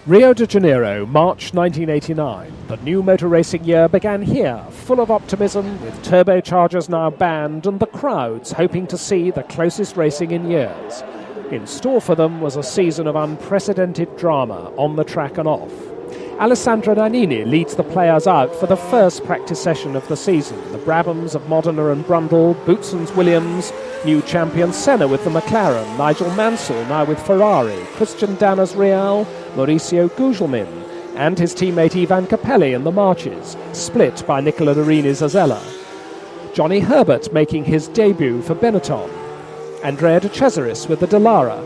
Rio de Janeiro, March 1989. The new motor racing year began here, full of optimism, with turbochargers now banned and the crowds hoping to see the closest racing in years. In store for them was a season of unprecedented drama on the track and off. Alessandro Nannini leads the players out for the first practice session of the season. The Brabhams of Modena and Brundle, Boutsen's Williams, new champion Senna with the McLaren, Nigel Mansell now with Ferrari, Christian Danner's Real, Mauricio Gugelmin, and his teammate Ivan Capelli in the Marches, split by Nicola Dorini's Azella. Johnny Herbert making his debut for Benetton, Andrea de Cesaris with the Dallara.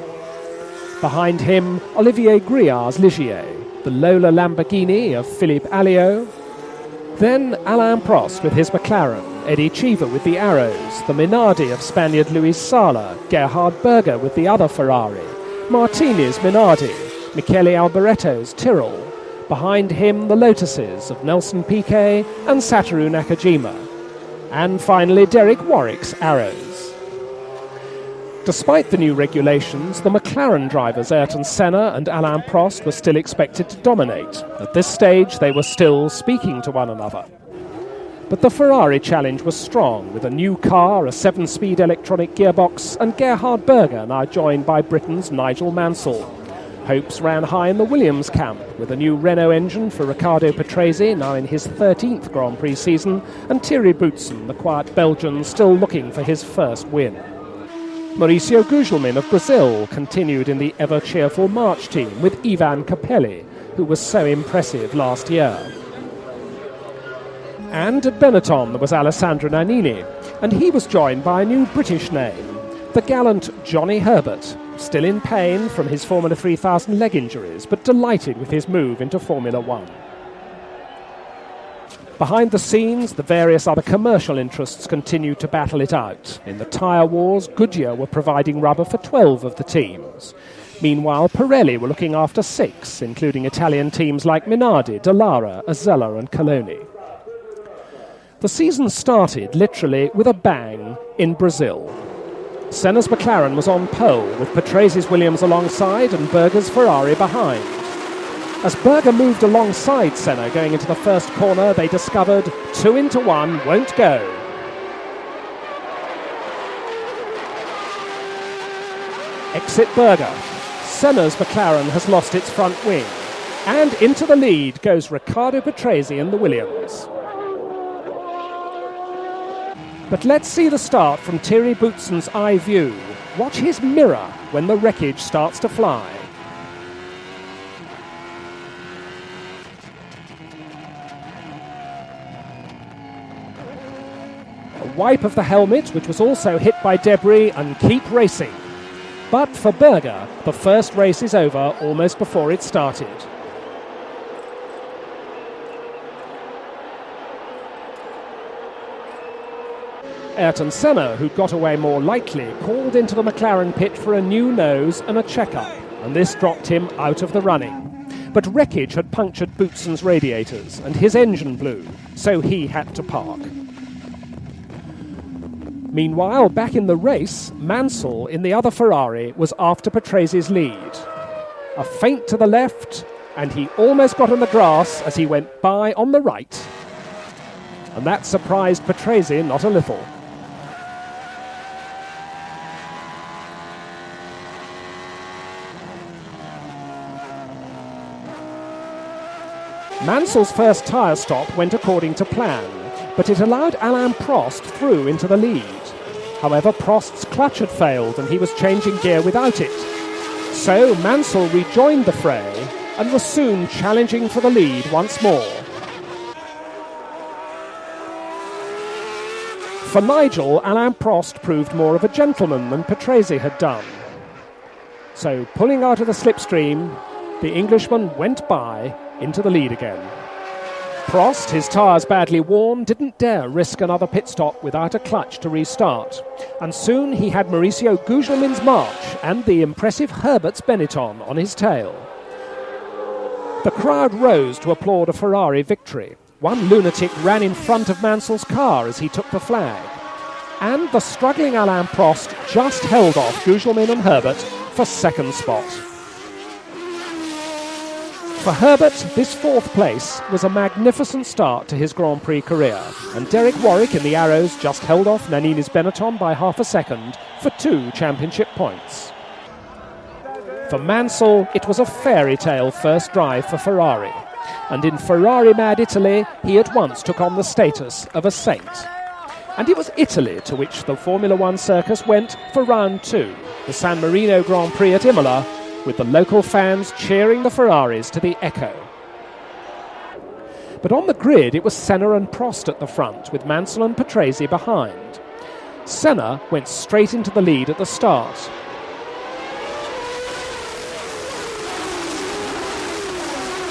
Behind him, Olivier Grillard's Ligier, the Lola Lamborghini of Philippe Alliot. Then Alain Prost with his McLaren, Eddie Cheever with the Arrows, the Minardi of Spaniard Luis Sala, Gerhard Berger with the other Ferrari, Martini's Minardi, Michele Alboretto's Tyrrell. Behind him, the Lotuses of Nelson Piquet and Satoru Nakajima. And finally, Derek Warwick's Arrows. Despite the new regulations, the McLaren drivers Ayrton Senna and Alain Prost were still expected to dominate. At this stage, they were still speaking to one another. But the Ferrari challenge was strong, with a new car, a 7-speed electronic gearbox, and Gerhard Berger now joined by Britain's Nigel Mansell. Hopes ran high in the Williams camp, with a new Renault engine for Riccardo Patrese, now in his 13th Grand Prix season, and Thierry Boutsen, the quiet Belgian, still looking for his first win. Mauricio Gugelmin of Brazil continued in the ever-cheerful March team with Ivan Capelli, who was so impressive last year. And at Benetton there was Alessandro Nannini, and he was joined by a new British name, the gallant Johnny Herbert, still in pain from his Formula 3000 leg injuries, but delighted with his move into Formula One. Behind the scenes, the various other commercial interests continued to battle it out. In the tyre wars, Goodyear were providing rubber for 12 of the teams. Meanwhile, Pirelli were looking after 6, including Italian teams like Minardi, Dallara, Azella and Coloni. The season started, literally, with a bang in Brazil. Senna's McLaren was on pole, with Patrese's Williams alongside and Berger's Ferrari behind. As Berger moved alongside Senna going into the first corner, they discovered 2 into 1 won't go. Exit Berger. Senna's McLaren has lost its front wing. And into the lead goes Riccardo Patrese and the Williams. But let's see the start from Thierry Boutsen's eye view. Watch his mirror when the wreckage starts to fly. Wipe of the helmet, which was also hit by debris, and keep racing. But for Berger, the first race is over almost before it started. Ayrton Senna, who got away more lightly, called into the McLaren pit for a new nose and a check-up, and this dropped him out of the running. But wreckage had punctured Boutsen's radiators, and his engine blew, so he had to park. Meanwhile, back in the race, Mansell, in the other Ferrari, was after Patrese's lead. A feint to the left, and he almost got on the grass as he went by on the right. And that surprised Patrese not a little. Mansell's first tyre stop went according to plan, but it allowed Alain Prost through into the lead. However, Prost's clutch had failed and he was changing gear without it. So Mansell rejoined the fray and was soon challenging for the lead once more. For Nigel, Alain Prost proved more of a gentleman than Patrese had done. So pulling out of the slipstream, the Englishman went by into the lead again. Prost, his tyres badly worn, didn't dare risk another pit stop without a clutch to restart. And soon he had Mauricio Gugelmin's March and the impressive Herbert's Benetton on his tail. The crowd rose to applaud a Ferrari victory. One lunatic ran in front of Mansell's car as he took the flag. And the struggling Alain Prost just held off Gugelmin and Herbert for second spot. For Herbert, this fourth place was a magnificent start to his Grand Prix career, and Derek Warwick in the Arrows just held off Nannini's Benetton by half a second for 2 championship points. For Mansell, it was a fairy tale first drive for Ferrari, and in Ferrari-mad Italy, he at once took on the status of a saint. And it was Italy to which the Formula One circus went for round 2, the San Marino Grand Prix at Imola, with the local fans cheering the Ferraris to the echo. But on the grid, it was Senna and Prost at the front, with Mansell and Patrese behind. Senna went straight into the lead at the start.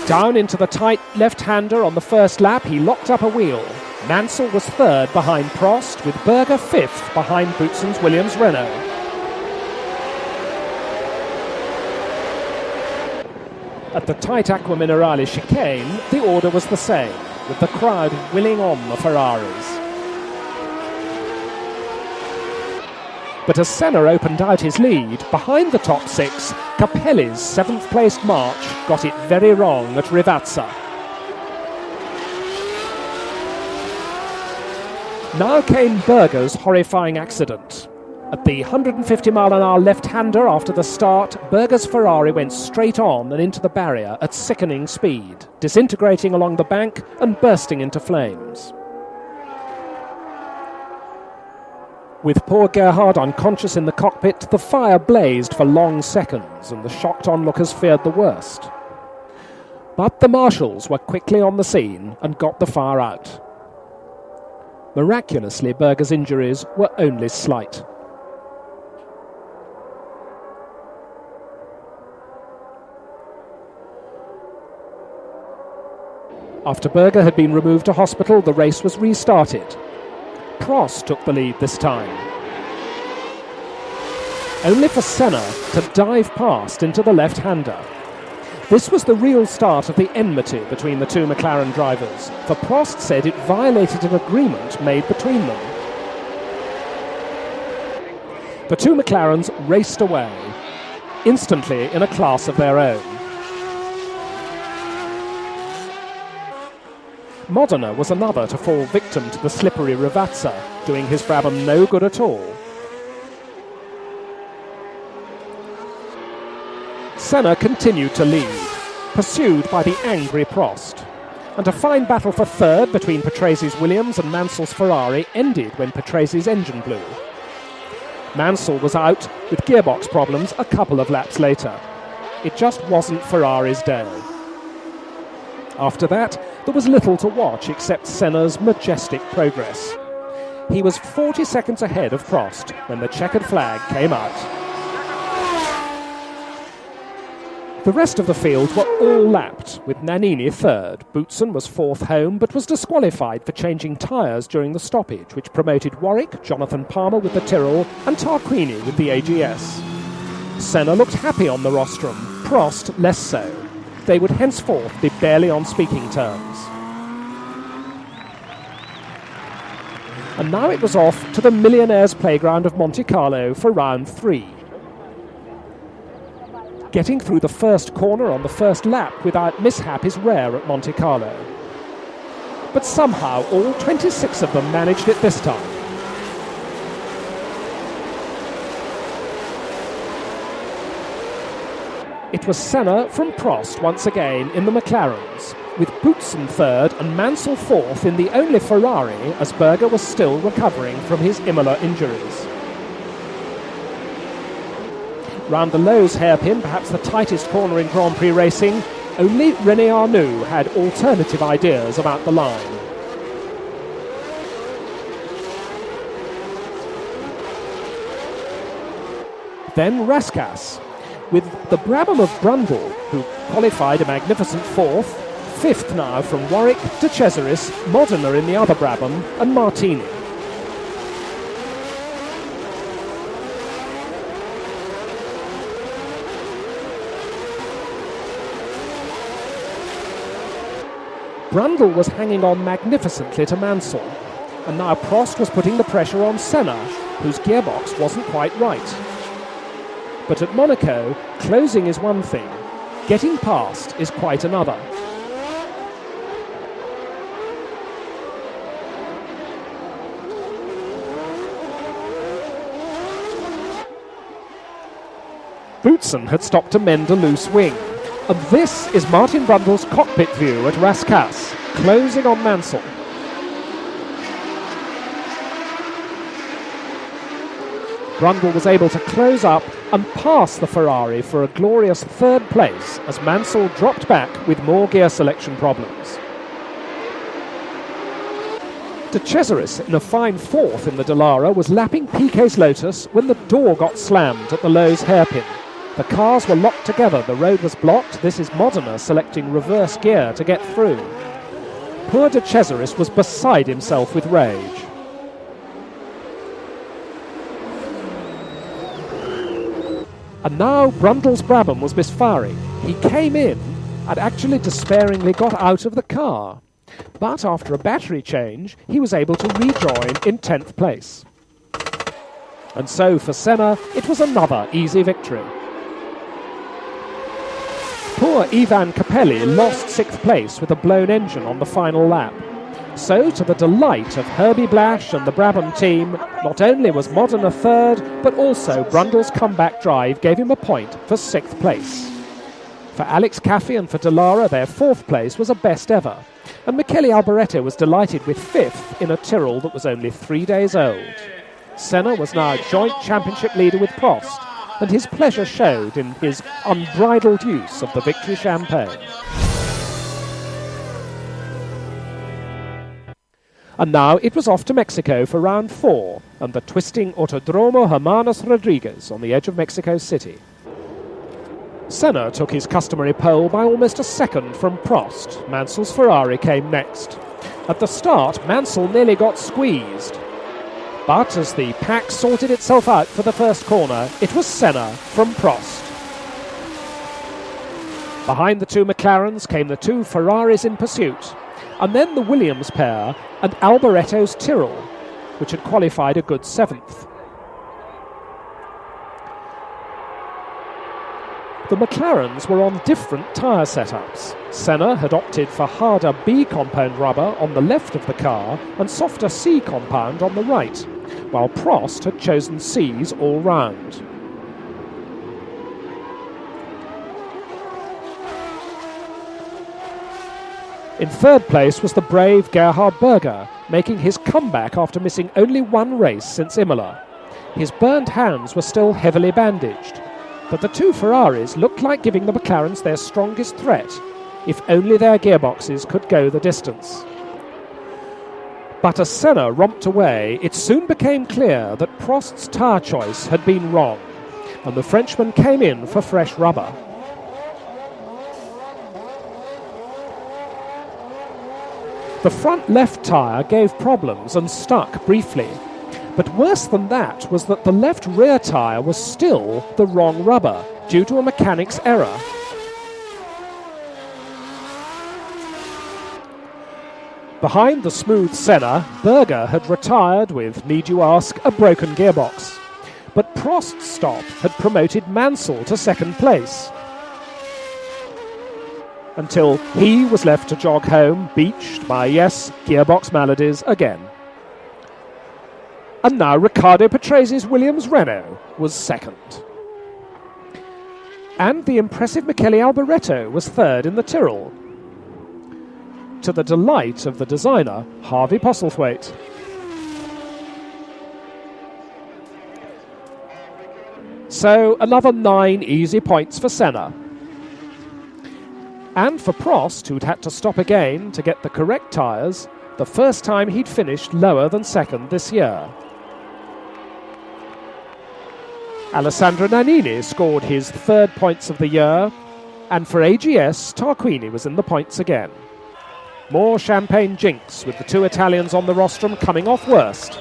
Down into the tight left-hander on the first lap, he locked up a wheel. Mansell was third behind Prost, with Berger fifth behind Boutsen's Williams-Renault. At the tight Acqua Minerale chicane, the order was the same, with the crowd willing on the Ferraris. But as Senna opened out his lead, behind the top 6, Capelli's 7th-placed March got it very wrong at Rivazza. Now came Berger's horrifying accident. At the 150-mile-an-hour left-hander after the start, Berger's Ferrari went straight on and into the barrier at sickening speed, disintegrating along the bank and bursting into flames. With poor Gerhard unconscious in the cockpit, the fire blazed for long seconds, and the shocked onlookers feared the worst. But the marshals were quickly on the scene and got the fire out. Miraculously, Berger's injuries were only slight. After Berger had been removed to hospital, the race was restarted. Prost took the lead this time, only for Senna to dive past into the left-hander. This was the real start of the enmity between the two McLaren drivers, for Prost said it violated an agreement made between them. The two McLarens raced away, instantly in a class of their own. Modena was another to fall victim to the slippery Rivazza, doing his Brabham no good at all. Senna continued to lead, pursued by the angry Prost, and a fine battle for third between Patrese's Williams and Mansell's Ferrari ended when Patrese's engine blew. Mansell was out with gearbox problems a couple of laps later. It just wasn't Ferrari's day. After that, there was little to watch except Senna's majestic progress. He was 40 seconds ahead of Prost when the checkered flag came out. The rest of the field were all lapped, with Nannini third. Boutsen was fourth home, but was disqualified for changing tyres during the stoppage, which promoted Warwick, Jonathan Palmer with the Tyrrell, and Tarquini with the AGS. Senna looked happy on the rostrum, Prost less so. They would henceforth be barely on speaking terms. And now it was off to the millionaire's playground of Monte Carlo for round 3. Getting through the first corner on the first lap without mishap is rare at Monte Carlo. But somehow all 26 of them managed it this time. It was Senna from Prost once again in the McLarens, with Boutsen third and Mansell fourth in the only Ferrari, as Berger was still recovering from his Imola injuries. Round the Lowe's hairpin, perhaps the tightest corner in Grand Prix racing, only René Arnoux had alternative ideas about the line. Then Rascasse, with the Brabham of Brundle, who qualified a magnificent fourth, fifth now from Warwick to Cesaris, Modena in the other Brabham, and Martini. Brundle was hanging on magnificently to Mansell, and now Prost was putting the pressure on Senna, whose gearbox wasn't quite right. But at Monaco, closing is one thing, Getting past is quite another. Boutsen had stopped to mend a loose wing. And this is Martin Brundle's cockpit view at Rascasse, closing on Mansell. Brundle was able to close up and pass the Ferrari for a glorious third place as Mansell dropped back with more gear selection problems. De Cesaris, in a fine fourth in the Dallara, was lapping Piquet's Lotus when the door got slammed at the Lowe's hairpin. The cars were locked together, the road was blocked. This is Modena selecting reverse gear to get through. Poor De Cesaris was beside himself with rage. And now Brundle's Brabham was misfiring. He came in and actually despairingly got out of the car. But after a battery change, he was able to rejoin in 10th place. And so for Senna, it was another easy victory. Poor Ivan Capelli lost 6th place with a blown engine on the final lap. So, to the delight of Herbie Blash and the Brabham team, not only was Modena third, but also Brundle's comeback drive gave him a point for 6th place. For Alex Caffey and for Dallara, their 4th place was a best ever, and Michele Alboreto was delighted with 5th in a Tyrrell that was only 3 days old. Senna was now joint championship leader with Prost, and his pleasure showed in his unbridled use of the victory champagne. And now it was off to Mexico for round 4 and the twisting Autodromo Hermanos Rodriguez on the edge of Mexico City. Senna took his customary pole by almost a second from Prost. Mansell's Ferrari came next. At the start, Mansell nearly got squeezed. But as the pack sorted itself out for the first corner, it was Senna from Prost. Behind the two McLarens came the two Ferraris in pursuit, and then the Williams pair and Alboreto's Tyrrell, which had qualified a good 7th. The McLarens were on different tyre setups. Senna had opted for harder B compound rubber on the left of the car and softer C compound on the right, while Prost had chosen C's all round. In third place was the brave Gerhard Berger, making his comeback after missing only one race since Imola. His burned hands were still heavily bandaged, but the two Ferraris looked like giving the McLarens their strongest threat, if only their gearboxes could go the distance. But as Senna romped away, it soon became clear that Prost's tyre choice had been wrong, and the Frenchman came in for fresh rubber. The front left tyre gave problems and stuck briefly, but worse than that was that the left rear tyre was still the wrong rubber due to a mechanic's error. Behind the smooth Senna, Berger had retired with, need you ask, a broken gearbox. But Prost's stop had promoted Mansell to second place, until he was left to jog home, beached by, yes, gearbox maladies again. And now Riccardo Patresi's Williams Renault was second. And the impressive Michele Alboreto was third in the Tyrrell, to the delight of the designer, Harvey Postlethwaite. So another 9 easy points for Senna. And for Prost, who'd had to stop again to get the correct tyres, the first time he'd finished lower than second this year. Alessandro Nannini scored his 3rd points of the year, and for AGS, Tarquini was in the points again. More champagne jinx with the two Italians on the rostrum coming off worst.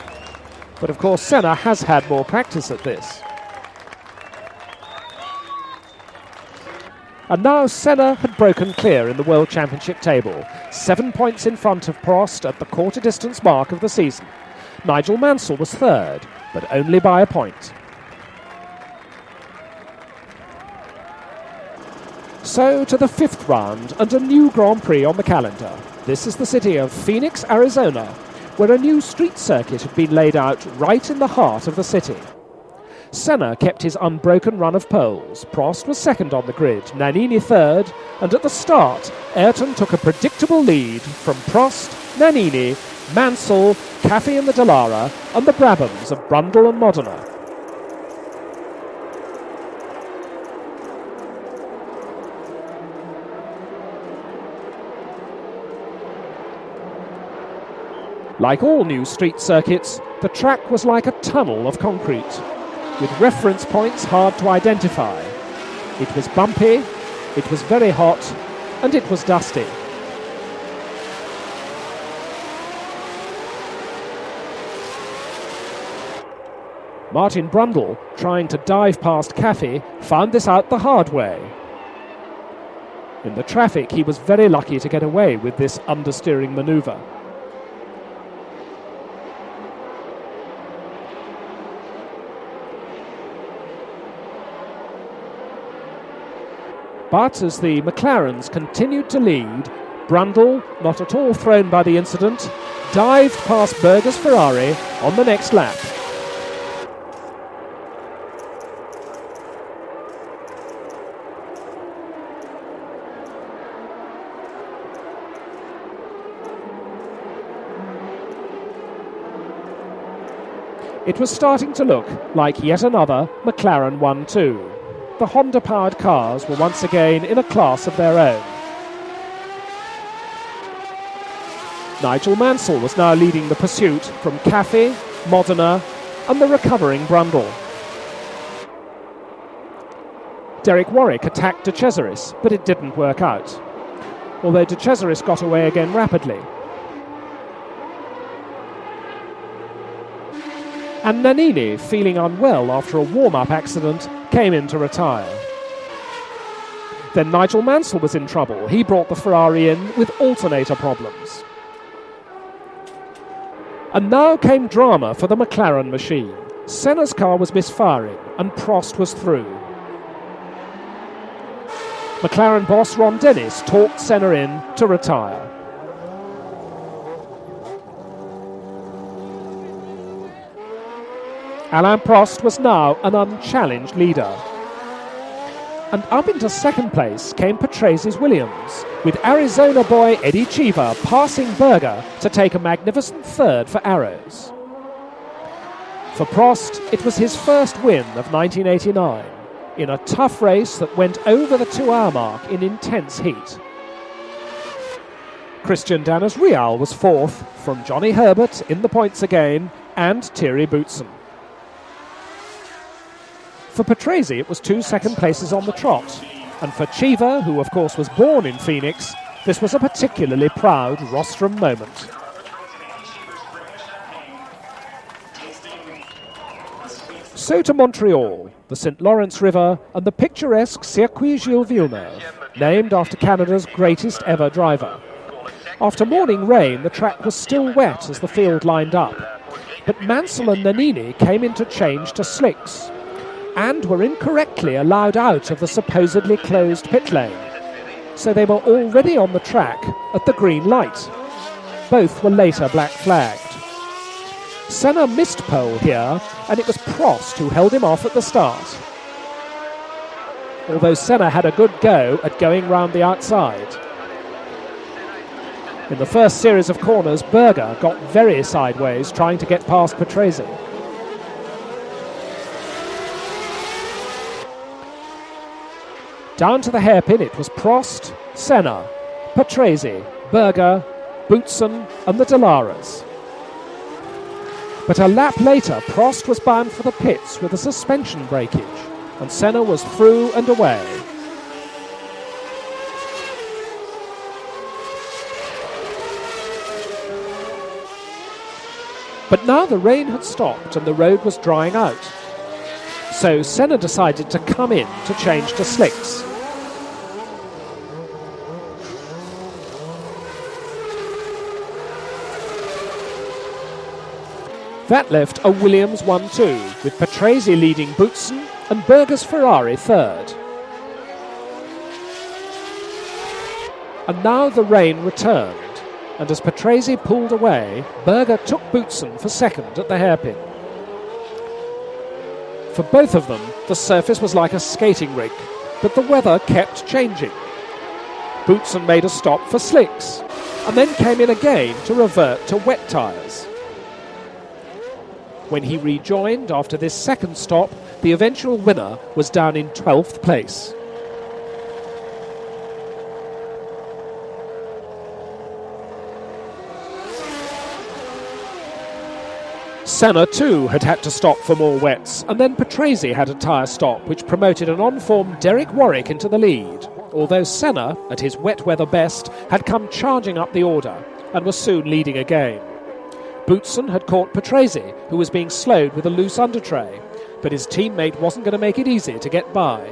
But of course Senna has had more practice at this. And now Senna had broken clear in the World Championship table, 7 points in front of Prost at the quarter distance mark of the season. Nigel Mansell was third, but only by a point. So to the fifth round and a new Grand Prix on the calendar. This is the city of Phoenix, Arizona, where a new street circuit had been laid out right in the heart of the city. Senna kept his unbroken run of poles. Prost was second on the grid, Nannini third, and at the start, Ayrton took a predictable lead from Prost, Nannini, Mansell, Caffey and the Dallara, and the Brabhams of Brundle and Modena. Like all new street circuits, the track was like a tunnel of concrete, with reference points hard to identify. It was bumpy, it was very hot, and it was dusty. Martin Brundle, trying to dive past Caffey, found this out the hard way. In the traffic, he was very lucky to get away with this understeering manoeuvre. But as the McLarens continued to lead, Brundle, not at all thrown by the incident, dived past Berger's Ferrari on the next lap. It was starting to look like yet another McLaren 1-2. The Honda-powered cars were once again in a class of their own. Nigel Mansell was now leading the pursuit from Caffey, Modena and the recovering Brundle. Derek Warwick attacked De Cesaris, but it didn't work out, although De Cesaris got away again rapidly. And Nannini, feeling unwell after a warm-up accident, came in to retire. Then Nigel Mansell was in trouble. He brought the Ferrari in with alternator problems. And now came drama for the McLaren machine. Senna's car was misfiring and Prost was through. McLaren boss Ron Dennis talked Senna in to retire. Alain Prost was now an unchallenged leader. And up into second place came Patrese Williams, with Arizona boy Eddie Cheever passing Berger to take a magnificent third for Arrows. For Prost, it was his first win of 1989, in a tough race that went over the 2-hour mark in intense heat. Christian Danis Rial was fourth, from Johnny Herbert in the points again, and Thierry Boutsen. For Patrese, it was 2 second places on the trot, and for Cheever, who of course was born in Phoenix, this was a particularly proud rostrum moment. So to Montreal, the St. Lawrence River and the picturesque Circuit Gilles Villeneuve, named after Canada's greatest ever driver. After morning rain, the track was still wet as the field lined up, but Mansell and Nannini came in to change to slicks, and were incorrectly allowed out of the supposedly closed pit lane. So they were already on the track at the green light. Both were later black flagged. Senna missed pole here, and it was Prost who held him off at the start. Although Senna had a good go at going round the outside. In the first series of corners, Berger got very sideways trying to get past Patrese. Down to the hairpin, it was Prost, Senna, Patrese, Berger, Boutsen and the Dallaras. But a lap later, Prost was bound for the pits with a suspension breakage, and Senna was through and away. But now the rain had stopped and the road was drying out. So Senna decided to come in to change to slicks. That left a Williams 1-2, with Patrese leading Boutsen and Berger's Ferrari third. And now the rain returned, and as Patrese pulled away, Berger took Boutsen for second at the hairpin. For both of them, the surface was like a skating rink, but the weather kept changing. Boutsen made a stop for slicks, and then came in again to revert to wet tyres. When he rejoined after this second stop, the eventual winner was down in 12th place. Senna too had to stop for more wets, and then Patrese had a tyre stop which promoted an on-form Derek Warwick into the lead, although Senna, at his wet weather best, had come charging up the order and was soon leading again. Boutsen had caught Patrese, who was being slowed with a loose undertray, but his teammate wasn't going to make it easy to get by.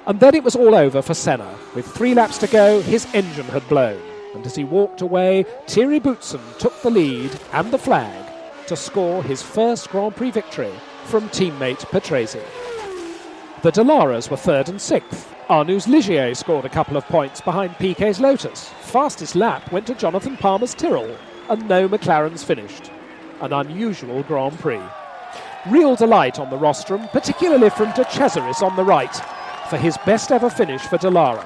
And then it was all over for Senna. With 3 laps to go, his engine had blown, and as he walked away, Thierry Boutsen took the lead and the flag to score his first Grand Prix victory from teammate Patrese. The Dalaras were 3rd and 6th. Arnoux Ligier scored a couple of points behind Piquet's Lotus. Fastest lap went to Jonathan Palmer's Tyrrell, and no McLarens finished. An unusual Grand Prix. Real delight on the rostrum, particularly from De Cesaris on the right, for his best ever finish for Dallara.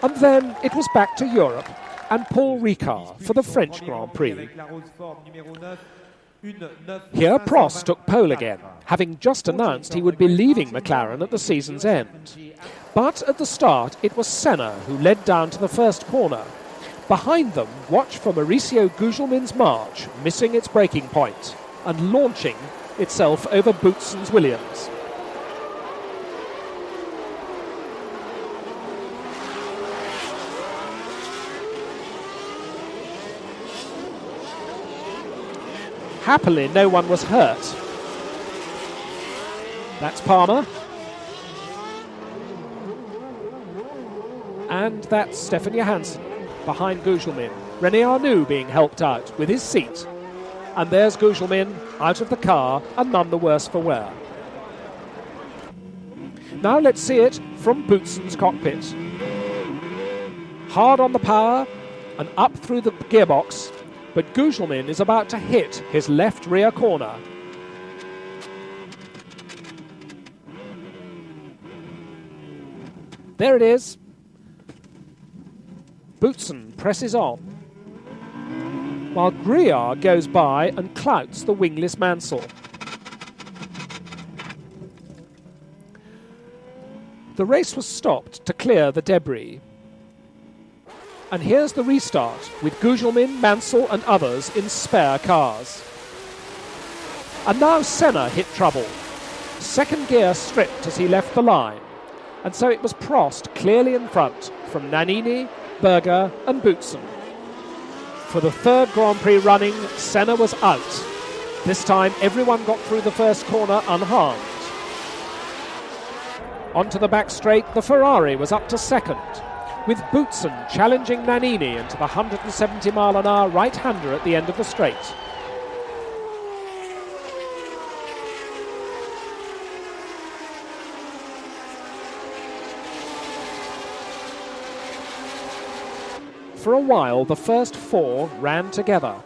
And then it was back to Europe and Paul Ricard for the French Grand Prix. Here Prost took pole again, having just announced he would be leaving McLaren at the season's end. But at the start it was Senna who led down to the first corner. Behind them, watch for Mauricio Gugelmin's March missing its braking point and launching itself over Boutsen's Williams. Happily, no one was hurt. That's Palmer. And that's Stefan Johansson behind Gugelmin. René Arnoux being helped out with his seat. And there's Gugelmin out of the car and none the worse for wear. Now let's see it from Boutsen's cockpit. Hard on the power and up through the gearbox. But Gugelmin is about to hit his left rear corner. There it is. Boutsen presses on, while Grouillard goes by and clouts the wingless Mansell. The race was stopped to clear the debris. And here's the restart, with Gugelmin, Mansell and others in spare cars. And now Senna hit trouble. Second gear stripped as he left the line. And so it was Prost clearly in front from Nannini, Berger and Boutsen. For the 3rd Grand Prix running, Senna was out. This time everyone got through the first corner unharmed. Onto the back straight, the Ferrari was up to 2nd. With Boutsen challenging Nannini into the 170-mile-an-hour right-hander at the end of the straight. For a while, the first 4 ran together.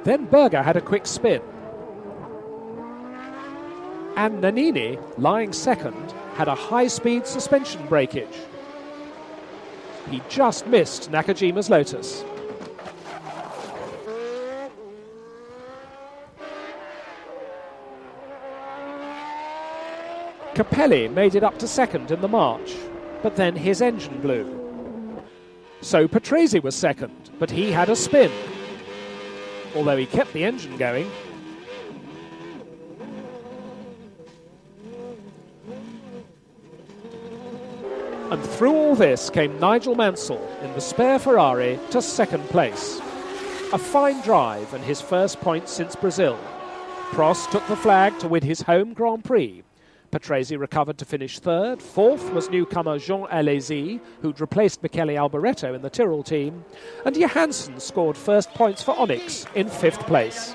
Then Berger had a quick spin. And Nannini, lying second, had a high-speed suspension breakage. He just missed Nakajima's Lotus. Capelli made it up to second in the march, but then his engine blew. So Patrese was second, but he had a spin, although he kept the engine going. And through all this came Nigel Mansell in the spare Ferrari to 2nd place. A fine drive and his first point since Brazil. Prost took the flag to win his home Grand Prix. Patrese recovered to finish 3rd. 4th was newcomer Jean Alesi, who'd replaced Michele Alboreto in the Tyrrell team. And Johansson scored first points for Onyx in 5th place.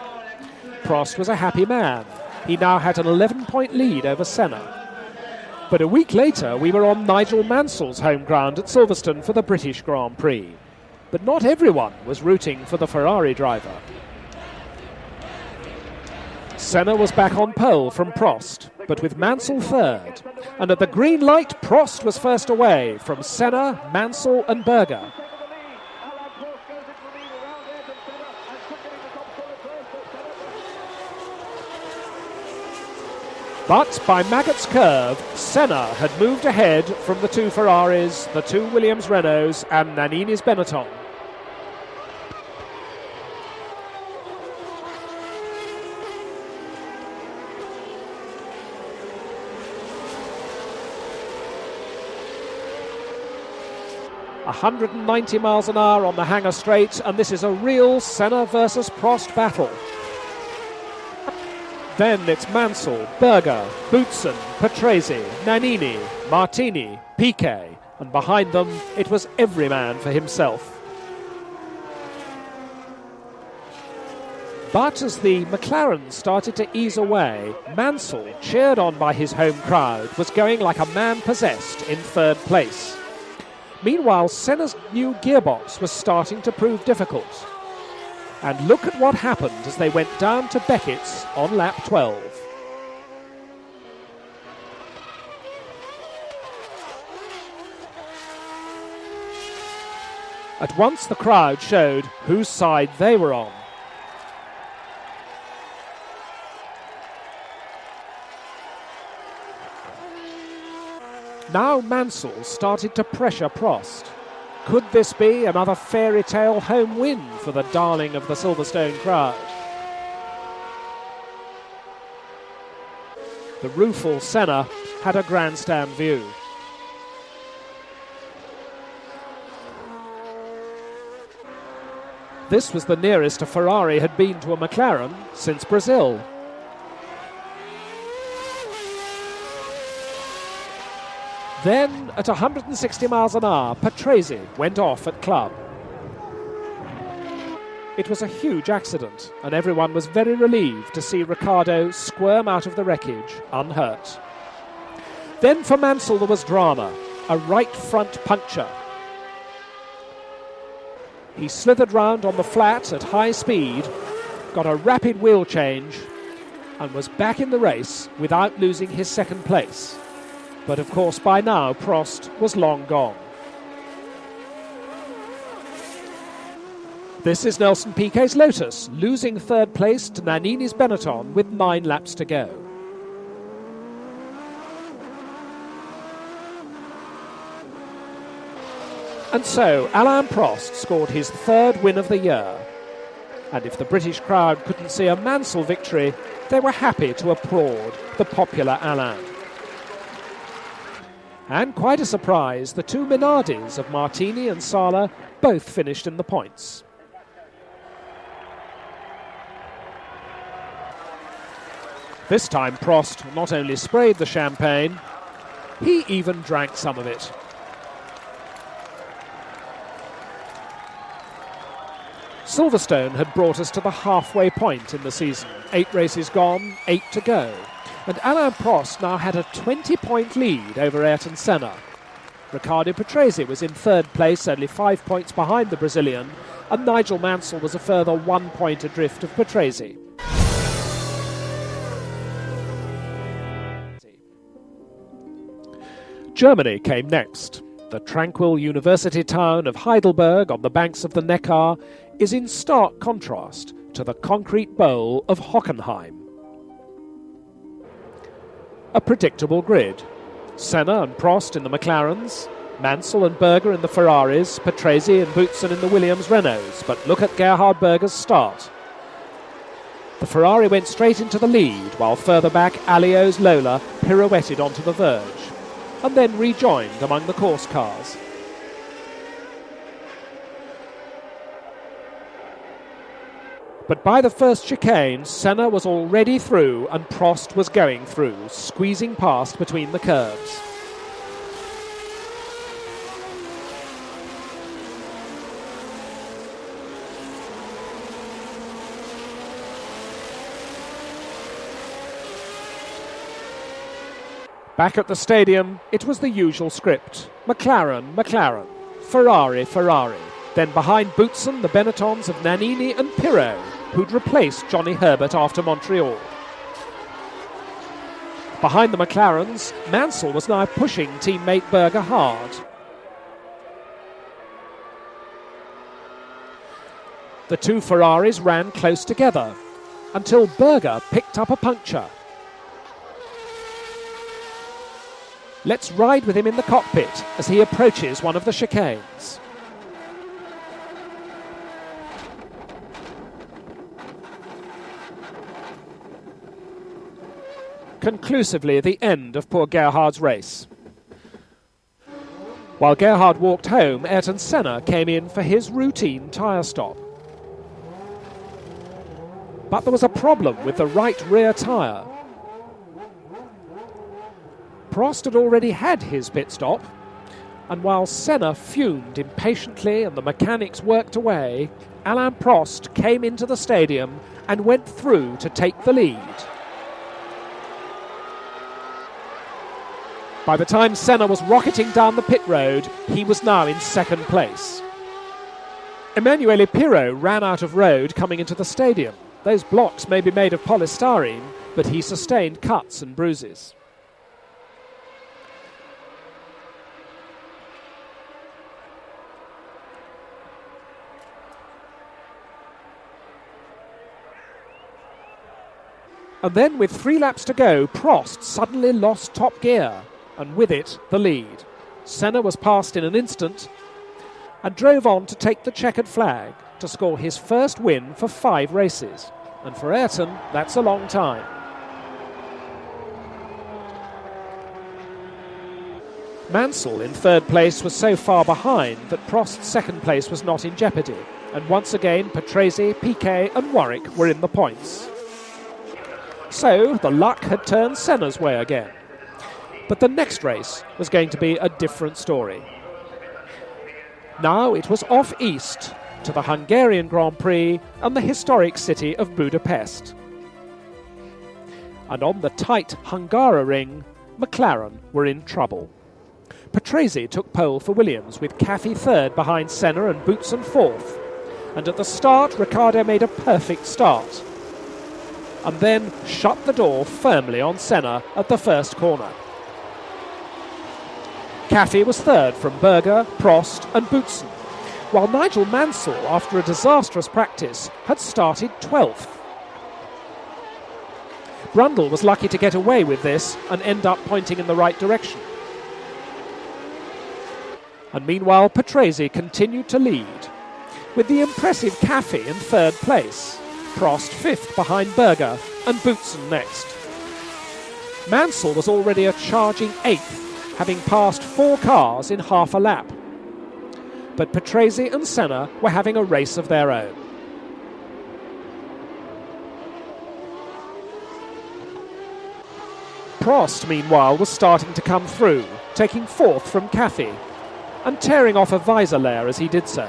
Prost was a happy man. He now had an 11-point lead over Senna. But a week later, we were on Nigel Mansell's home ground at Silverstone for the British Grand Prix. But not everyone was rooting for the Ferrari driver. Senna was back on pole from Prost, but with Mansell third. And at the green light, Prost was first away from Senna, Mansell and Berger. But by Maggot's curve, Senna had moved ahead from the two Ferraris, the two Williams Renaults and Nannini's Benetton. ...190 miles an hour on the Hangar Straight, and this is a real Senna versus Prost battle. Then it's Mansell, Berger, Boutsen, Patrese, Nannini, Martini, Piquet, and behind them it was every man for himself. But as the McLaren started to ease away, Mansell, cheered on by his home crowd, was going like a man possessed in third place. Meanwhile, Senna's new gearbox was starting to prove difficult. And look at what happened as they went down to Beckett's on lap 12. At once the crowd showed whose side they were on. Now Mansell started to pressure Prost. Could this be another fairy tale home win for the darling of the Silverstone crowd? The rueful Senna had a grandstand view. This was the nearest a Ferrari had been to a McLaren since Brazil. Then, at 160 miles an hour, Patrese went off at club. It was a huge accident, and everyone was very relieved to see Ricciardo squirm out of the wreckage, unhurt. Then for Mansell there was drama, a right front puncture. He slithered round on the flat at high speed, got a rapid wheel change, and was back in the race without losing his second place. But of course, by now, Prost was long gone. This is Nelson Piquet's Lotus, losing third place to Nannini's Benetton with 9 laps to go. And so, Alain Prost scored his third win of the year. And if the British crowd couldn't see a Mansell victory, they were happy to applaud the popular Alain. And quite a surprise, the two Minardis of Martini and Sala both finished in the points. This time Prost not only sprayed the champagne, he even drank some of it. Silverstone had brought us to the halfway point in the season. 8 races gone, 8 to go. And Alain Prost now had a 20-point lead over Ayrton Senna. Riccardo Patrese was in third place, only 5 points behind the Brazilian, and Nigel Mansell was a further 1 point adrift of Patrese. Germany came next. The tranquil university town of Heidelberg on the banks of the Neckar is in stark contrast to the concrete bowl of Hockenheim. A predictable grid. Senna and Prost in the McLarens, Mansell and Berger in the Ferraris, Patrese and Boutsen in the Williams Renaults. But look at Gerhard Berger's start. The Ferrari went straight into the lead, while further back Alio's Lola pirouetted onto the verge, and then rejoined among the course cars. But by the first chicane, Senna was already through and Prost was going through, squeezing past between the curbs. Back at the stadium, it was the usual script. McLaren, McLaren. Ferrari, Ferrari. Then behind Boutsen, the Benettons of Nannini and Pirot, who'd replaced Johnny Herbert after Montreal. Behind the McLarens, Mansell was now pushing teammate Berger hard. The two Ferraris ran close together until Berger picked up a puncture. Let's ride with him in the cockpit as he approaches one of the chicanes. Conclusively the end of poor Gerhard's race. While Gerhard walked home, Ayrton Senna came in for his routine tyre stop. But there was a problem with the right rear tyre. Prost had already had his pit stop, and while Senna fumed impatiently and the mechanics worked away, Alain Prost came into the stadium and went through to take the lead. By the time Senna was rocketing down the pit road, he was now in second place. Emanuele Pirot ran out of road coming into the stadium. Those blocks may be made of polystyrene, but he sustained cuts and bruises. And then with 3 laps to go, Prost suddenly lost top gear, and with it, the lead. Senna was passed in an instant and drove on to take the checkered flag to score his first win for 5 races. And for Ayrton, that's a long time. Mansell in third place was so far behind that Prost's second place was not in jeopardy. And once again, Patrese, Piquet and Warwick were in the points. So the luck had turned Senna's way again. But the next race was going to be a different story. Now it was off east to the Hungarian Grand Prix and the historic city of Budapest. And on the tight Hungaroring, McLaren were in trouble. Patrese took pole for Williams, with Caffey third behind Senna and Boutsen fourth. And at the start, Ricciardo made a perfect start, and then shut the door firmly on Senna at the first corner. Caffey was third from Berger, Prost and Boutsen, while Nigel Mansell, after a disastrous practice, had started 12th. Brundle was lucky to get away with this and end up pointing in the right direction. And meanwhile, Patrese continued to lead, with the impressive Caffey in third place, Prost fifth behind Berger and Boutsen next. Mansell was already a charging 8th, having passed 4 cars in half a lap. But Patrese and Senna were having a race of their own. Prost, meanwhile, was starting to come through, taking 4th from Caffey, and tearing off a visor layer as he did so.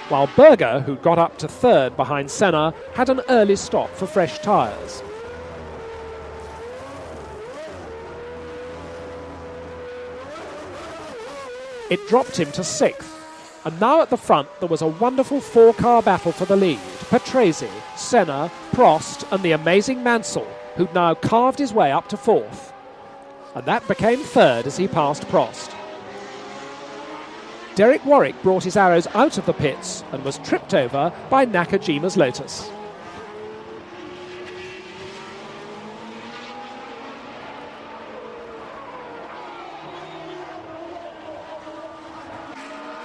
While Berger, who got up to 3rd behind Senna, had an early stop for fresh tyres. It dropped him to 6th, and now at the front there was a wonderful 4-car battle for the lead. Patrese, Senna, Prost and the amazing Mansell, who'd now carved his way up to 4th. And that became 3rd as he passed Prost. Derek Warwick brought his arrows out of the pits and was tripped over by Nakajima's Lotus.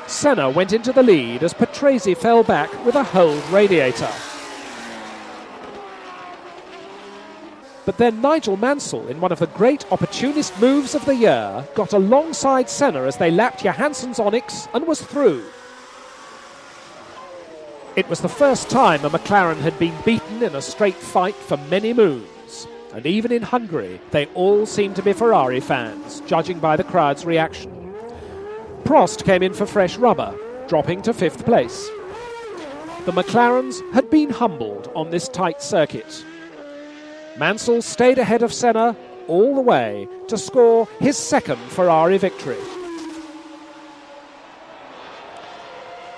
Senna went into the lead as Patrese fell back with a holed radiator. But then Nigel Mansell, in one of the great opportunist moves of the year, got alongside Senna as they lapped Johansson's Onyx and was through. It was the first time a McLaren had been beaten in a straight fight for many moons. And even in Hungary, they all seemed to be Ferrari fans, judging by the crowd's reaction. Prost came in for fresh rubber, dropping to 5th place. The McLarens had been humbled on this tight circuit. Mansell stayed ahead of Senna, all the way to score his second Ferrari victory.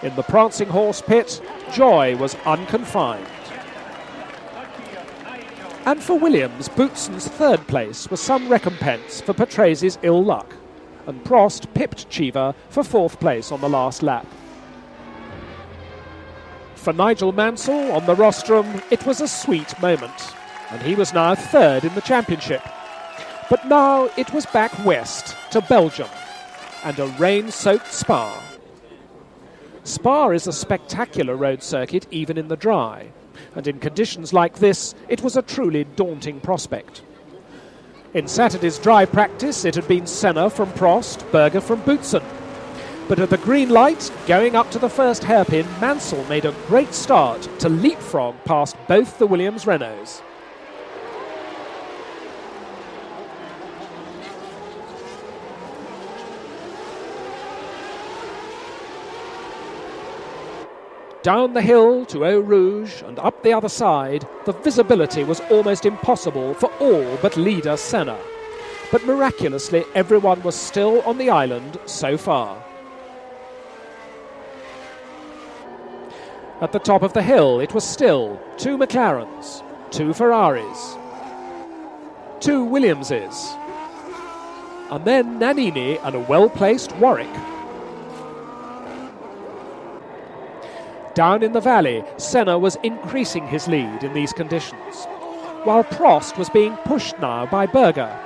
In the Prancing Horse pit, joy was unconfined. And for Williams, Boutsen's third place was some recompense for Patrase's ill luck, and Prost pipped Cheever for fourth place on the last lap. For Nigel Mansell on the rostrum, it was a sweet moment, and he was now third in the championship. But now it was back west to Belgium and a rain-soaked Spa. Spa is a spectacular road circuit even in the dry, and in conditions like this it was a truly daunting prospect. In Saturday's dry practice it had been Senna from Prost, Berger from Boutsen. But at the green light, going up to the first hairpin, Mansell made a great start to leapfrog past both the Williams Renaults. Down the hill to Eau Rouge and up the other side, the visibility was almost impossible for all but leader Senna. But miraculously, everyone was still on the island so far. At the top of the hill, it was still 2 McLarens, 2 Ferraris, 2 Williamses, and then Nannini and a well-placed Warwick. Down in the valley, Senna was increasing his lead in these conditions, while Prost was being pushed now by Berger,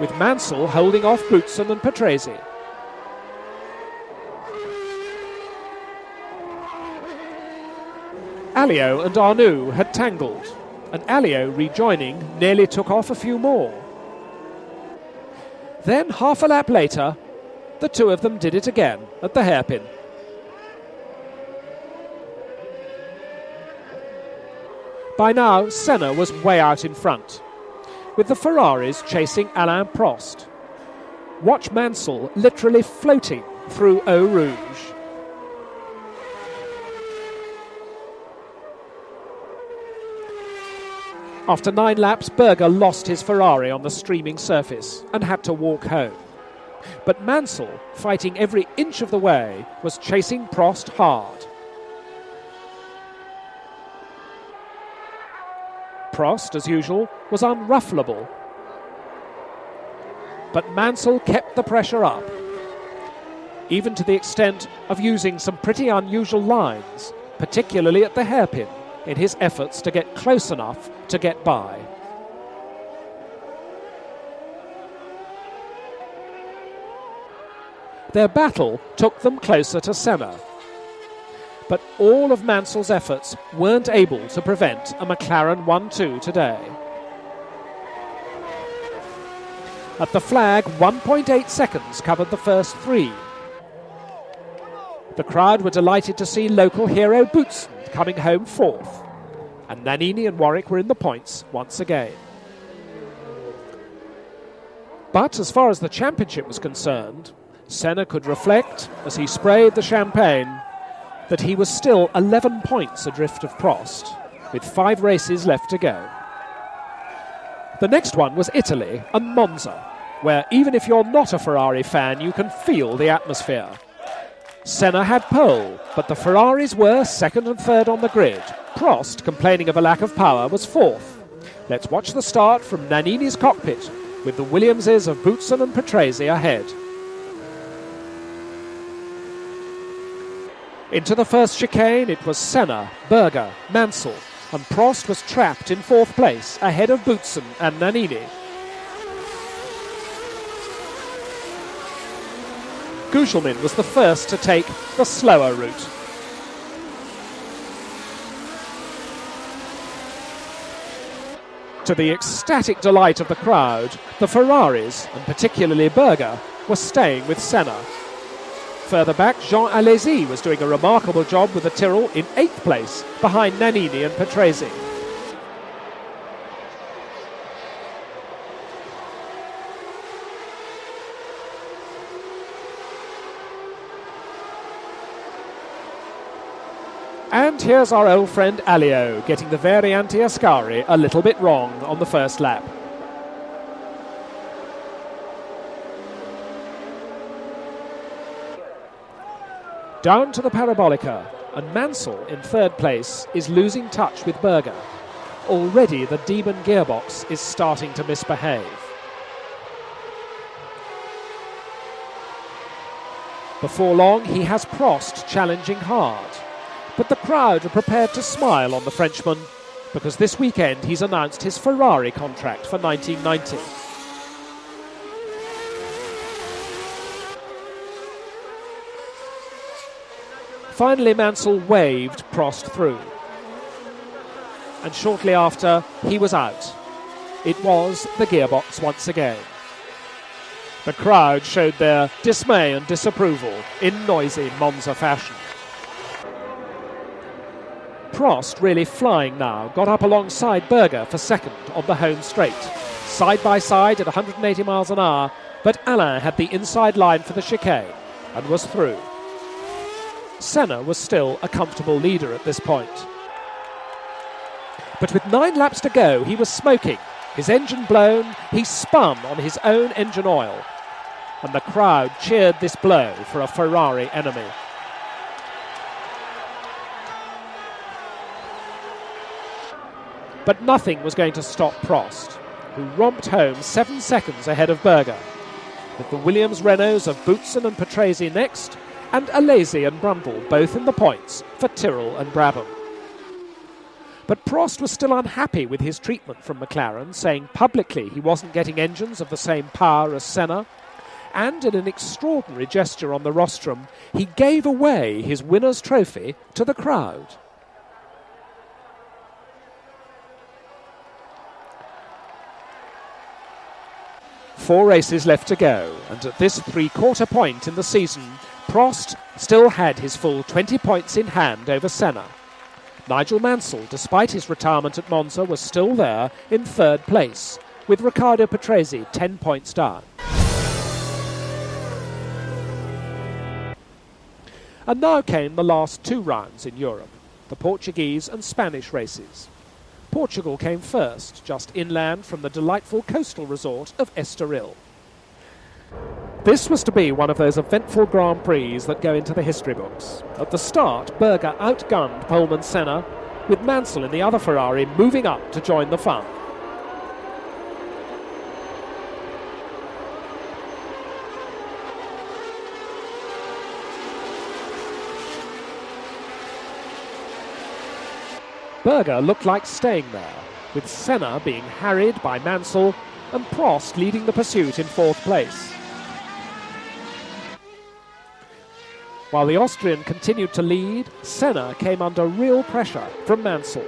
with Mansell holding off Boutsen and Patrese. Alliot and Arnoux had tangled, and Alliot rejoining nearly took off a few more. Then, half a lap later, the two of them did it again at the hairpin. By now, Senna was way out in front, with the Ferraris chasing Alain Prost. Watch Mansell literally floating through Eau Rouge. After 9 laps, Berger lost his Ferrari on the streaming surface and had to walk home. But Mansell, fighting every inch of the way, was chasing Prost hard. Prost, as usual, was unruffleable. But Mansell kept the pressure up, even to the extent of using some pretty unusual lines, particularly at the hairpin, in his efforts to get close enough to get by. Their battle took them closer to Senna. But all of Mansell's efforts weren't able to prevent a McLaren 1-2 today. At the flag, 1.8 seconds covered the first 3. The crowd were delighted to see local hero Boutsen coming home 4th, and Nannini and Warwick were in the points once again. But as far as the championship was concerned, Senna could reflect, as he sprayed the champagne, that he was still 11 points adrift of Prost, with 5 races left to go. The next one was Italy and Monza, where even if you're not a Ferrari fan, you can feel the atmosphere. Senna had pole, but the Ferraris were second and third on the grid. Prost, complaining of a lack of power, was 4th. Let's watch the start from Nannini's cockpit, with the Williamses of Boutsen and Patrese ahead. Into the first chicane, it was Senna, Berger, Mansell, and Prost was trapped in 4th place, ahead of Boutsen and Nannini. Gugelmin was the first to take the slower route. To the ecstatic delight of the crowd, the Ferraris, and particularly Berger, were staying with Senna. Further back, Jean Alesi was doing a remarkable job with the Tyrrell in 8th place, behind Nannini and Patrese. And here's our old friend Alliot, getting the Variante Ascari a little bit wrong on the first lap. Down to the Parabolica, and Mansell in third place is losing touch with Berger. Already the Demon gearbox is starting to misbehave. Before long, he has Prost challenging hard. But the crowd are prepared to smile on the Frenchman because this weekend he's announced his Ferrari contract for 1990. Finally, Mansell waved Prost through. And shortly after, he was out. It was the gearbox once again. The crowd showed their dismay and disapproval in noisy Monza fashion. Prost, really flying now, got up alongside Berger for second on the home straight. Side by side at 180 miles an hour, but Alain had the inside line for the chicane and was through. Senna was still a comfortable leader at this point. But with 9 laps to go, he was smoking. His engine blown, he spun on his own engine oil. And the crowd cheered this blow for a Ferrari enemy. But nothing was going to stop Prost, who romped home 7 seconds ahead of Berger, with the Williams-Renaults of Boutsen and Patrese next, and Alesi and Brundle both in the points for Tyrrell and Brabham. But Prost was still unhappy with his treatment from McLaren, saying publicly he wasn't getting engines of the same power as Senna, and in an extraordinary gesture on the rostrum, he gave away his winner's trophy to the crowd. Four races left to go, and at this three-quarter point in the season, Prost still had his full 20 points in hand over Senna. Nigel Mansell, despite his retirement at Monza, was still there in third place, with Riccardo Patrese 10 points down. And now came the last 2 rounds in Europe, the Portuguese and Spanish races. Portugal came first, just inland from the delightful coastal resort of Estoril. This was to be one of those eventful Grand Prix that go into the history books. At the start, Berger outgunned Poleman Senna, with Mansell in the other Ferrari moving up to join the fun. Berger looked like staying there, with Senna being harried by Mansell and Prost leading the pursuit in 4th place. While the Austrian continued to lead, Senna came under real pressure from Mansell.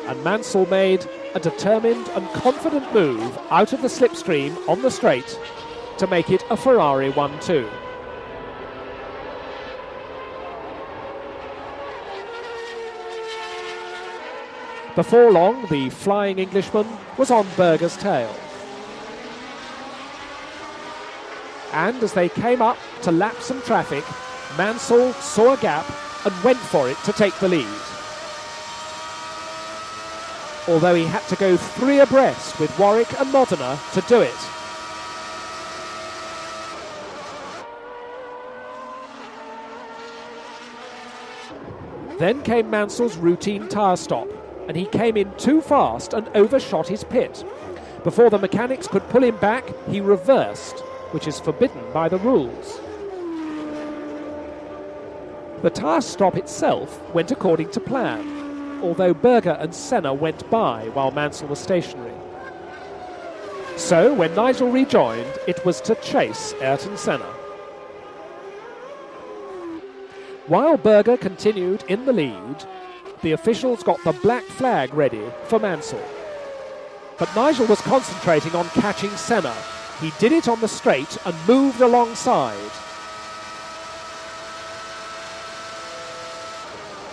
And Mansell made a determined and confident move out of the slipstream on the straight to make it a Ferrari 1-2. Before long, the flying Englishman was on Berger's tail. And as they came up to lap some traffic, Mansell saw a gap and went for it to take the lead. Although he had to go 3 abreast with Warwick and Modena to do it. Then came Mansell's routine tyre stop, and he came in too fast and overshot his pit. Before the mechanics could pull him back, he reversed, which is forbidden by the rules. The tyre stop itself went according to plan, although Berger and Senna went by while Mansell was stationary. So, when Nigel rejoined, it was to chase Ayrton Senna. While Berger continued in the lead, the officials got the black flag ready for Mansell. But Nigel was concentrating on catching Senna. He did it on the straight and moved alongside.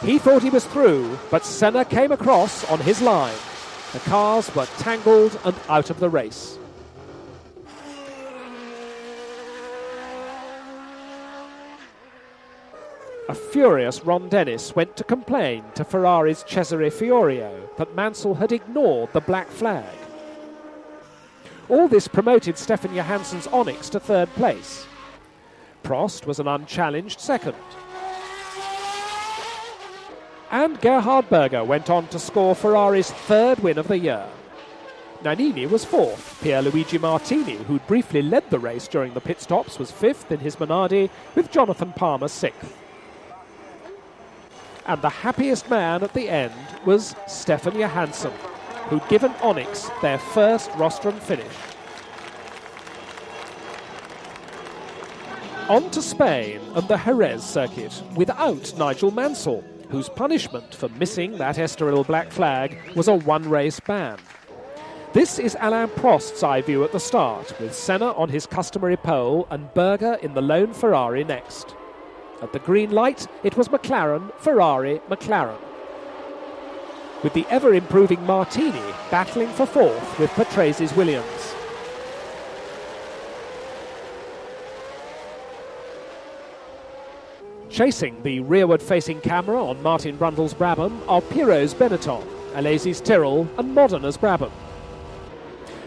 He thought he was through, but Senna came across on his line. The cars were tangled and out of the race. A furious Ron Dennis went to complain to Ferrari's Cesare Fiorio that Mansell had ignored the black flag. All this promoted Stefan Johansson's Onyx to third place. Prost was an unchallenged second. And Gerhard Berger went on to score Ferrari's third win of the year. Nannini was fourth. Pierluigi Martini, who'd briefly led the race during the pit stops, was fifth in his Minardi, with Jonathan Palmer sixth. And the happiest man at the end was Stefan Johansson, who'd given Onyx their first rostrum finish. On to Spain and the Jerez circuit without Nigel Mansell, whose punishment for missing that Estoril black flag was a one-race ban. This is Alain Prost's eye view at the start, with Senna on his customary pole and Berger in the lone Ferrari next. At the green light, it was McLaren, Ferrari, McLaren, with the ever-improving Martini battling for fourth with Patrase's Williams. Chasing the rearward-facing camera on Martin Brundle's Brabham are Pirot's Benetton, Alesi's Tyrrell and Modena Brabham.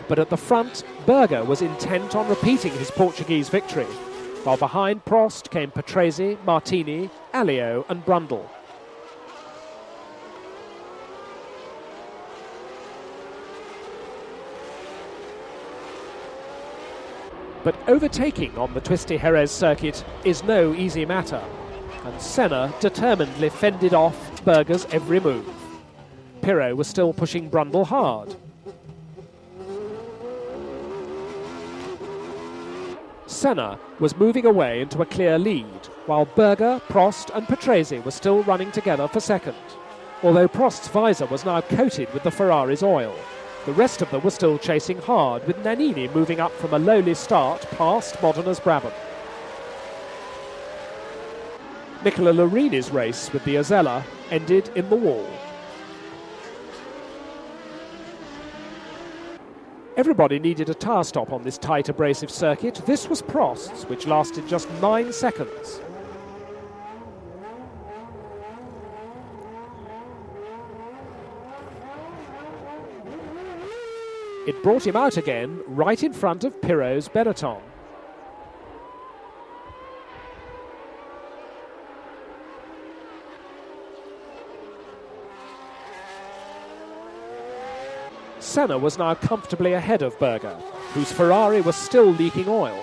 But at the front, Berger was intent on repeating his Portuguese victory, while behind Prost came Patrese, Martini, Alliot and Brundle. But overtaking on the twisty Jerez circuit is no easy matter, and Senna determinedly fended off Berger's every move. Pirot was still pushing Brundle hard. Senna was moving away into a clear lead, while Berger, Prost and Patrese were still running together for second. Although Prost's visor was now coated with the Ferrari's oil, the rest of them were still chasing hard, with Nannini moving up from a lowly start past Modena's Brabham. Nicola Larini's race with the Azella ended in the wall. Everybody needed a tyre stop on this tight, abrasive circuit. This was Prost's, which lasted just 9 seconds. It brought him out again, right in front of Pirot's Benetton. Senna was now comfortably ahead of Berger, whose Ferrari was still leaking oil.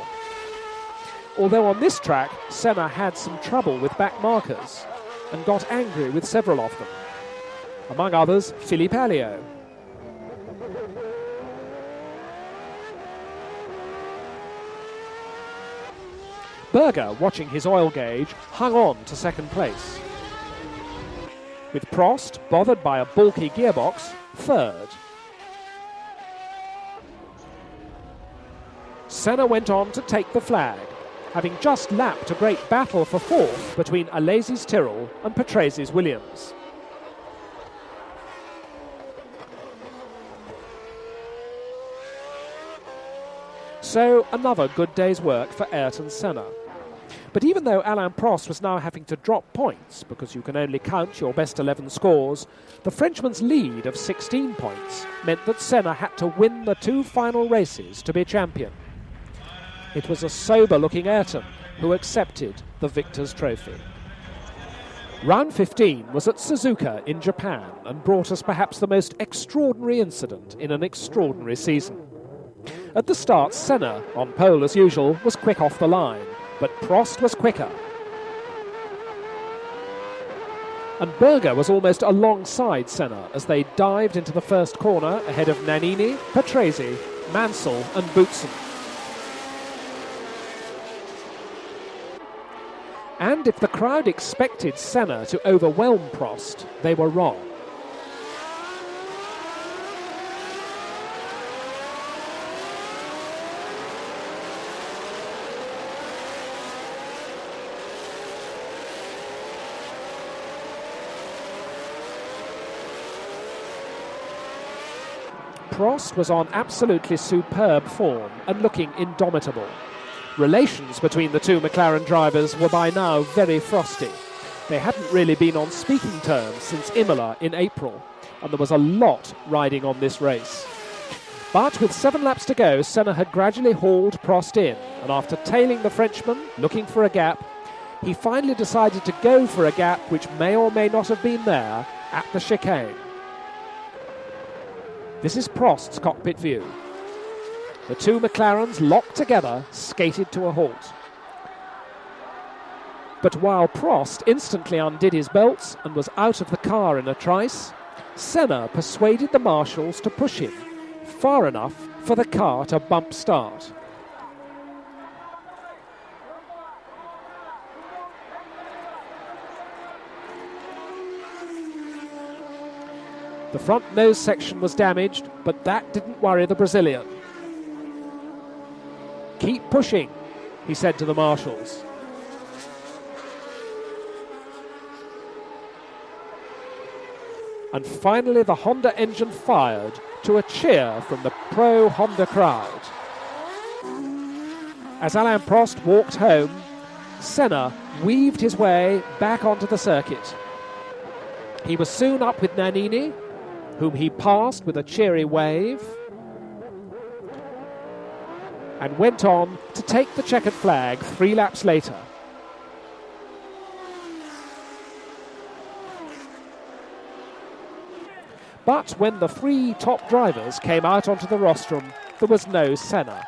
Although on this track, Senna had some trouble with back markers and got angry with several of them, among others Philippe Alliot. Berger, watching his oil gauge, hung on to second place, with Prost, bothered by a bulky gearbox, third. Senna went on to take the flag, having just lapped a great battle for fourth between Alesi's Tyrrell and Patrase's Williams. So another good day's work for Ayrton Senna. But even though Alain Prost was now having to drop points because you can only count your best 11 scores, the Frenchman's lead of 16 points meant that Senna had to win the 2 final races to be champion. It was a sober-looking Ayrton who accepted the victor's trophy. Round 15 was at Suzuka in Japan and brought us perhaps the most extraordinary incident in an extraordinary season. At the start, Senna, on pole as usual, was quick off the line, but Prost was quicker. And Berger was almost alongside Senna as they dived into the first corner ahead of Nannini, Patrese, Mansell and Boutsen. And if the crowd expected Senna to overwhelm Prost, they were wrong. Prost was on absolutely superb form and looking indomitable. Relations between the two McLaren drivers were by now very frosty. They hadn't really been on speaking terms since Imola in April, and there was a lot riding on this race. But with 7 laps to go, Senna had gradually hauled Prost in, and after tailing the Frenchman, looking for a gap, he finally decided to go for a gap which may or may not have been there at the chicane. This is Prost's cockpit view. The two McLarens, locked together, skated to a halt. But while Prost instantly undid his belts and was out of the car in a trice, Senna persuaded the marshals to push him far enough for the car to bump start. The front nose section was damaged, but that didn't worry the Brazilian. "Keep pushing," he said to the marshals. And finally the Honda engine fired to a cheer from the pro-Honda crowd. As Alain Prost walked home, Senna weaved his way back onto the circuit. He was soon up with Nannini, whom he passed with a cheery wave, and went on to take the checkered flag 3 laps later. But when the 3 top drivers came out onto the rostrum, there was no Senna.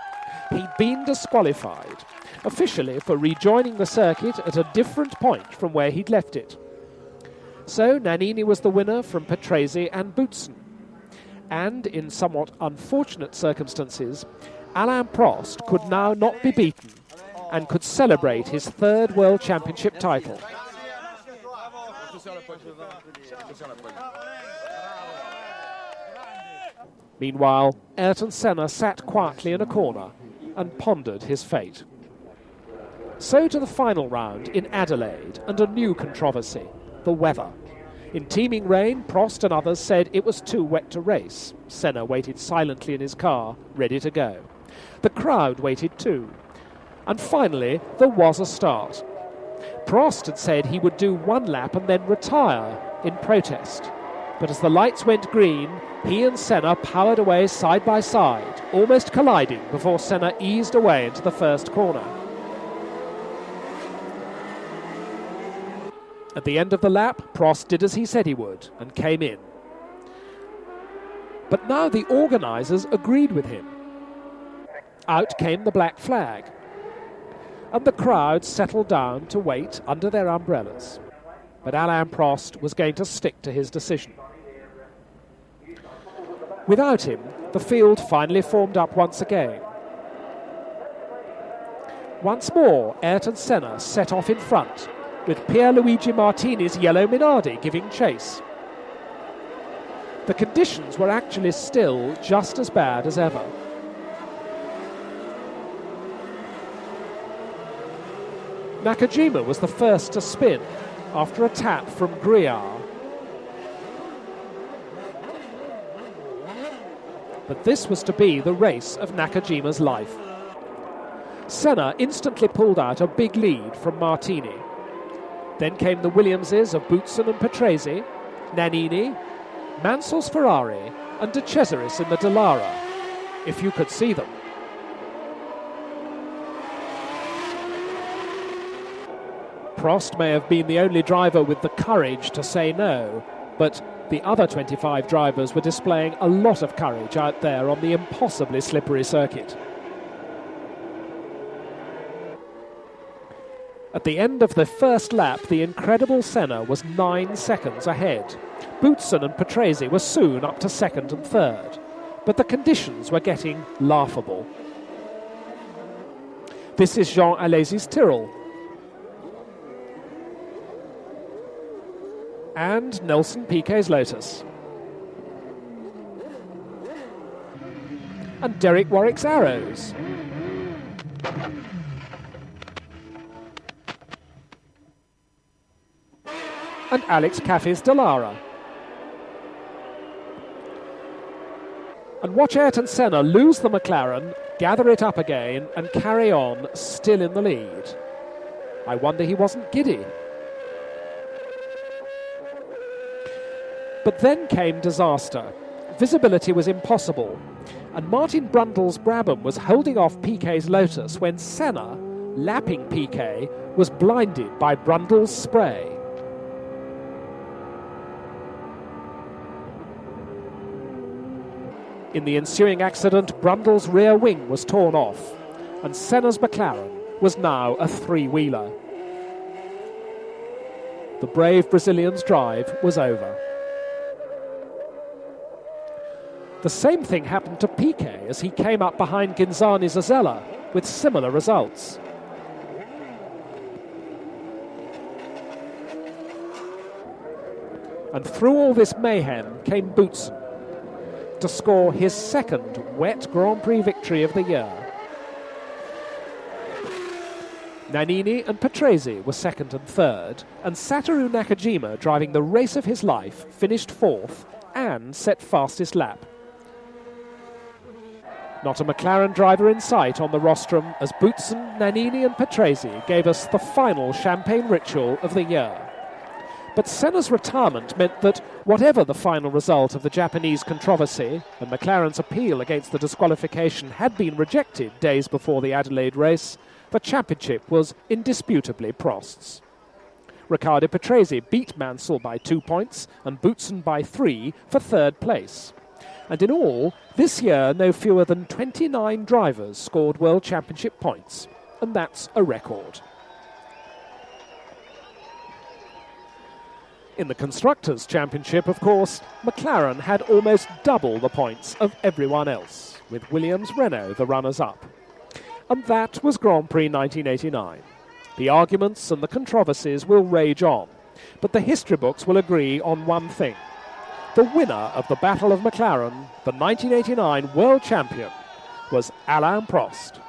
He'd been disqualified, officially for rejoining the circuit at a different point from where he'd left it. So Nannini was the winner from Patrese and Boutsen. And in somewhat unfortunate circumstances, Alain Prost could now not be beaten and could celebrate his 3rd World Championship title. Meanwhile, Ayrton Senna sat quietly in a corner and pondered his fate. So to the final round in Adelaide and a new controversy, the weather. In teeming rain, Prost and others said it was too wet to race. Senna waited silently in his car, ready to go. The crowd waited too. And finally, there was a start. Prost had said he would do 1 lap and then retire in protest. But as the lights went green, he and Senna powered away side by side, almost colliding before Senna eased away into the first corner. At the end of the lap, Prost did as he said he would and came in. But now the organisers agreed with him. Out came the black flag, and the crowd settled down to wait under their umbrellas. But Alain Prost was going to stick to his decision. Without him, the field finally formed up once again. Once more, Ayrton Senna set off in front, with Pierluigi Martini's yellow Minardi giving chase. The conditions were actually still just as bad as ever. Nakajima was the first to spin after a tap from Grillar. But this was to be the race of Nakajima's life. Senna instantly pulled out a big lead from Martini. Then came the Williamses of Boutsen and Patrese, Nannini, Mansell's Ferrari and De Cesaris in the Dallara, if you could see them. Prost may have been the only driver with the courage to say no, but the other 25 drivers were displaying a lot of courage out there on the impossibly slippery circuit. At the end of the first lap, the incredible Senna was 9 seconds ahead. Boutsen and Patrese were soon up to 2nd and 3rd, but the conditions were getting laughable. This is Jean Alesi's Tyrrell. And Nelson Piquet's Lotus. And Derek Warwick's Arrows. And Alex Caffey's Dallara. And watch Ayrton Senna lose the McLaren, gather it up again and carry on, still in the lead. I wonder he wasn't giddy. But then came disaster. Visibility was impossible, And Martin Brundle's Brabham was holding off Piquet's Lotus when Senna, lapping Piquet, was blinded by Brundle's spray. In the ensuing accident, Brundle's rear wing was torn off, and Senna's McLaren was now a three-wheeler. The brave Brazilian's drive was over. The same thing happened to Piquet as he came up behind Ghinzani Zazella with similar results. And through all this mayhem came Boutsen to score his second wet Grand Prix victory of the year. Nannini and Patrese were second and third, and Satoru Nakajima, driving the race of his life, finished fourth and set fastest lap. Not a McLaren driver in sight on the rostrum as Boutsen, Nannini and Patrese gave us the final champagne ritual of the year. But Senna's retirement meant that whatever the final result of the Japanese controversy, and McLaren's appeal against the disqualification had been rejected days before the Adelaide race, the championship was indisputably Prost's. Riccardo Patrese beat Mansell by 2 points and Boutsen by 3 for third place. And in all, this year no fewer than 29 drivers scored World Championship points, and that's a record. In the Constructors' Championship, of course, McLaren had almost double the points of everyone else, with Williams-Renault the runners-up. And that was Grand Prix 1989. The arguments and the controversies will rage on, but the history books will agree on one thing. The winner of the Battle of McLaren, the 1989 world champion, was Alain Prost.